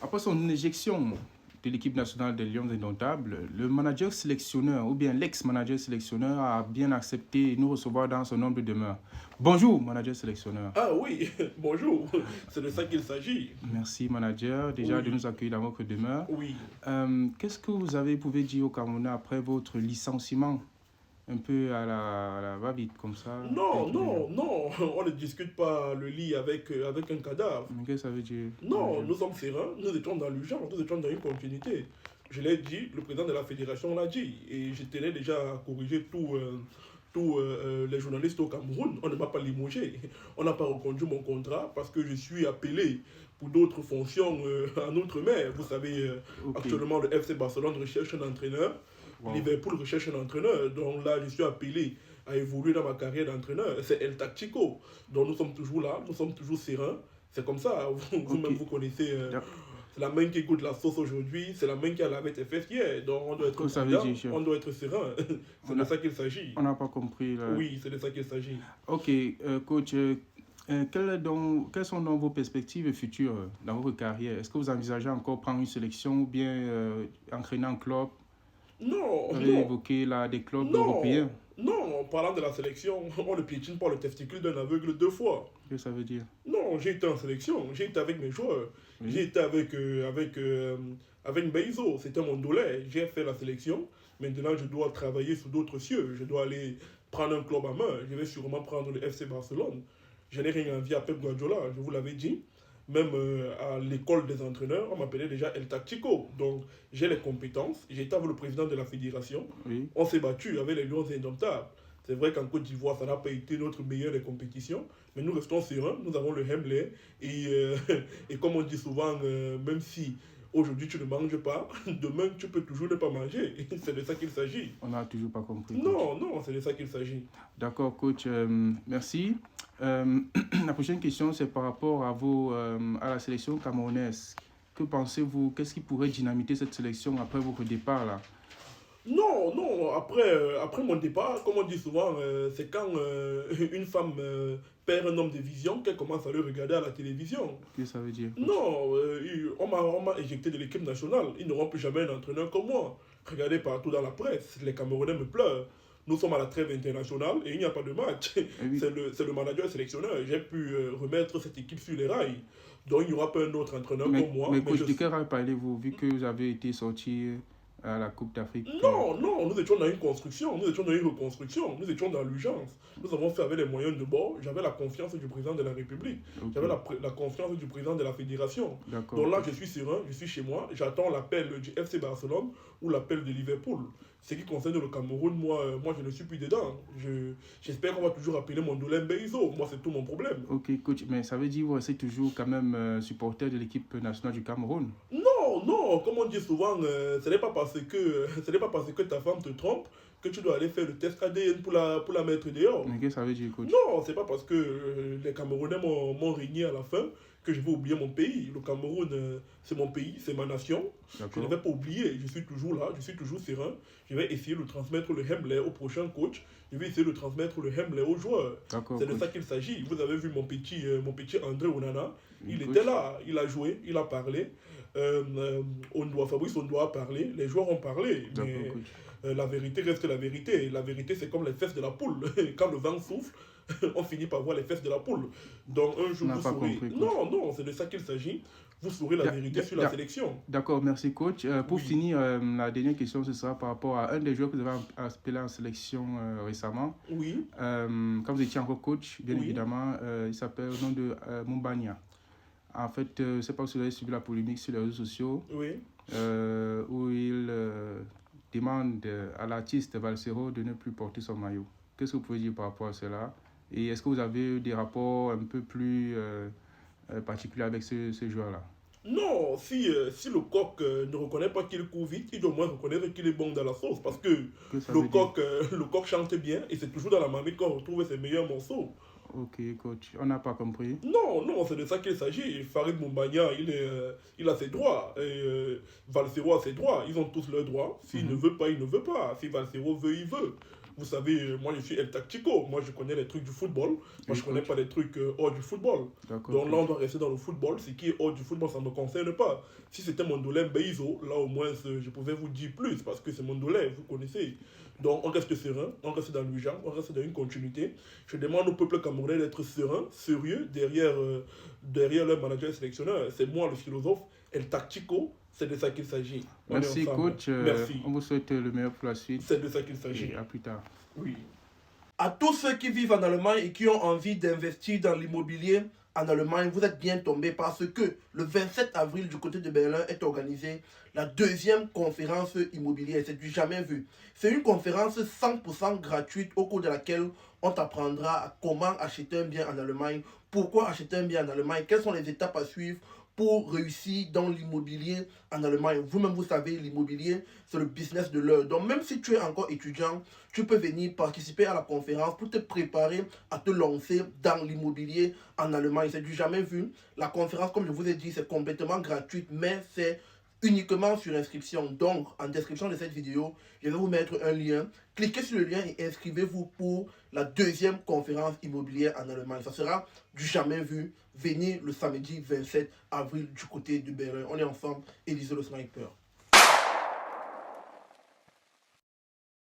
Après son éjection de l'équipe nationale des Lions Indomptables, le manager sélectionneur ou bien l'ex-manager sélectionneur a bien accepté de nous recevoir dans son nombre de demeure. Bonjour, manager sélectionneur. Ah oui, bonjour, c'est de ça qu'il s'agit. Merci, manager, déjà de Oui, nous accueillir dans votre demeure. oui. Qu'est-ce que vous avez pouvez dire au Camerounais après votre licenciement un peu à la va-vite comme ça? Non, non, non, on ne discute pas le lit avec un cadavre. Mais qu'est-ce que ça veut dire, Non, manager? nous sommes sereins, nous étions dans l'urgence, nous étions dans une continuité. Je l'ai dit, le président de la fédération l'a dit, et je tenais déjà à corriger tous les journalistes au Cameroun. On ne m'a pas limogé, on n'a pas reconduit mon contrat parce que je suis appelé pour d'autres fonctions en outre-mer. Vous savez, Ok, actuellement le FC Barcelone recherche un entraîneur, wow. Liverpool recherche un entraîneur, donc là je suis appelé à évoluer dans ma carrière d'entraîneur. C'est El Tactico, donc nous sommes toujours là, nous sommes toujours sereins. C'est comme ça, Ok, vous-même vous connaissez, d'ac- c'est la main qui goûte la sauce aujourd'hui, c'est la main qui a lavé tes fesses hier. Donc on doit être ça veut dire, prudent, chef? on doit être serein. C'est On de a, ça qu'il s'agit. on n'a pas compris là. Oui, c'est de ça qu'il s'agit. Ok, coach, quelles sont donc vos perspectives futures dans votre carrière? Est-ce que vous envisagez encore prendre une sélection ou bien entraîner un club? Non, Vous avez non, évoqué là, des clubs non, européens. non, en parlant de la sélection, on ne piétine pas le testicule d'un aveugle deux fois. Qu'est-ce que ça veut dire? Non, j'ai été en sélection, j'ai été avec mes joueurs, Oui. j'ai été avec Beizo, c'était mon dolet, j'ai fait la sélection. Maintenant, je dois travailler sous d'autres cieux, je dois aller prendre un club à main, je vais sûrement prendre le FC Barcelone. Je n'ai rien envie à Pep Guardiola, je vous l'avais dit. Même à l'école des entraîneurs, on m'appelait déjà El Tactico. Donc, j'ai les compétences. J'ai été avec le président de la fédération. Oui. On s'est battu avec les Lions Indomptables. C'est vrai qu'en Côte d'Ivoire, ça n'a pas été notre meilleure des compétitions, mais nous restons sereins, nous avons le Hemley, et comme on dit souvent, même si aujourd'hui tu ne manges pas, demain tu peux toujours ne pas manger. C'est de ça qu'il s'agit. On n'a toujours pas compris, coach. Non, non, c'est de ça qu'il s'agit. D'accord, coach. Merci. Euh, la prochaine question, c'est par rapport à la sélection camerounaise. Que pensez-vous? Qu'est-ce qui pourrait dynamiter cette sélection après votre départ là? Non, non, après mon départ, comme on dit souvent, c'est quand une femme perd un homme de vision qu'elle commence à le regarder à la télévision. Qu'est-ce que ça veut dire, coach? Non, on m'a éjecté de l'équipe nationale. Ils n'auront plus jamais un entraîneur comme moi. Regardez partout dans la presse, les Camerounais me pleurent. Nous sommes à la trêve internationale et il n'y a pas de match. Eh oui. C'est le manager sélectionneur. J'ai pu remettre cette équipe sur les rails. Donc il n'y aura pas un autre entraîneur comme moi. Mais Mais coach, je de quel rôle parlez-vous, vu que vous avez été sorti à la Coupe d'Afrique? Non, non, nous étions dans une construction, nous étions dans une reconstruction, nous étions dans l'urgence. Nous avons fait avec les moyens de bord. J'avais la confiance du président de la République, Ok, j'avais la confiance du président de la fédération. d'accord, Donc là, je coach. suis serein, je suis chez moi, j'attends l'appel du FC Barcelone ou l'appel de Liverpool. Ce qui concerne le Cameroun, moi je ne suis plus dedans. J'espère qu'on va toujours appeler mon Dolem Beizo. Moi, c'est tout mon problème. Ok, coach, mais ça veut dire que vous restez toujours quand même supporter de l'équipe nationale du Cameroun. Non, non, comme on dit souvent, ce n'est pas parce que ta femme te trompe que tu dois aller faire le test ADN pour la mettre dehors. Mais qu'est-ce que ça veut dire, coach? Non, c'est pas parce que les Camerounais m'ont régné à la fin que je vais oublier mon pays. Le Cameroun, c'est mon pays, c'est ma nation. Je ne D'accord, vais pas oublier, je suis toujours là, je suis toujours serein. Je vais essayer de transmettre le Hemley au prochain coach. Je vais essayer de transmettre le Hemley aux joueurs. d'accord, C'est de ça coach. qu'il s'agit. Vous avez vu mon petit André Onana. Oui, Il coach. était là, il a joué, il a parlé. Fabrice Ondoa a parlé, les joueurs ont parlé. D'accord, Mais coach. la vérité reste la vérité. La vérité, c'est comme les fesses de la poule. Quand le vent souffle, on finit par voir les fesses de la poule. Donc un On jour, n'a vous pas saurez. compris, coach. Non, non, c'est de ça qu'il s'agit. Vous saurez la Da- vérité da- sur la da- sélection. D'accord, merci, coach. Pour Oui, finir, la dernière question, ce sera par rapport à un des joueurs que vous avez appelé en sélection récemment. oui, Quand vous étiez encore coach, bien oui. évidemment, il s'appelle au nom de Mumbagna. En fait, je ne sais pas si vous avez suivi la polémique sur les réseaux sociaux Oui. où il demande à l'artiste Valsero de ne plus porter son maillot. Qu'est-ce que vous pouvez dire par rapport à cela? Et est-ce que vous avez eu des rapports un peu plus particuliers avec ce joueur-là? Non, si le coq ne reconnaît pas qu'il court vite, il doit au moins reconnaître qu'il est bon dans la sauce. Parce que Qu'est-ce que ça veut dire? le coq chante bien et c'est toujours dans la marmite qu'on retrouve ses meilleurs morceaux. Ok, coach, on n'a pas compris. Non, non, c'est de ça qu'il s'agit. Farid Moumbagna, il a ses droits. Et Valsero a ses droits. Ils ont tous leurs droits. S'il ne Mhm. veut pas, il ne veut pas. Si Valsero veut, il veut. Vous savez, moi je suis El Tactico, moi je connais les trucs du football, moi je Oui, connais coach. pas les trucs hors du football. D'accord, Donc là on coach. doit rester dans le football, ce qui est hors du football ça ne me concerne pas. Si c'était Mondolin Beizo, là au moins je pouvais vous dire plus parce que c'est Mondolin, vous connaissez. Donc on reste serein, on reste dans l'urgence, on reste dans une continuité. Je demande au peuple camerounais d'être serein, sérieux derrière leur manager sélectionneur. C'est moi le philosophe, El Tactico, c'est de ça qu'il s'agit. On est Merci, ensemble. coach. Merci. On vous souhaite le meilleur pour la suite C'est de ça qu'il s'agit. et à plus tard. Oui. À tous ceux qui vivent en Allemagne et qui ont envie d'investir dans l'immobilier en Allemagne, vous êtes bien tombés parce que le 27 avril du côté de Berlin est organisée la deuxième conférence immobilière. C'est du jamais vu. C'est une conférence 100% gratuite au cours de laquelle on t'apprendra comment acheter un bien en Allemagne, pourquoi acheter un bien en Allemagne, quelles sont les étapes à suivre pour réussir dans l'immobilier en Allemagne. Vous-même, vous savez, l'immobilier, c'est le business de l'heure. Donc, même si tu es encore étudiant, tu peux venir participer à la conférence pour te préparer à te lancer dans l'immobilier en Allemagne. C'est du jamais vu. La conférence, comme je vous ai dit, c'est complètement gratuite, mais c'est uniquement sur inscription. Donc, en description de cette vidéo, je vais vous mettre un lien. Cliquez sur le lien et inscrivez-vous pour la deuxième conférence immobilière en Allemagne. Ça sera du jamais vu. Venez le samedi 27 avril du côté de Berlin. On est ensemble. Élisée le sniper.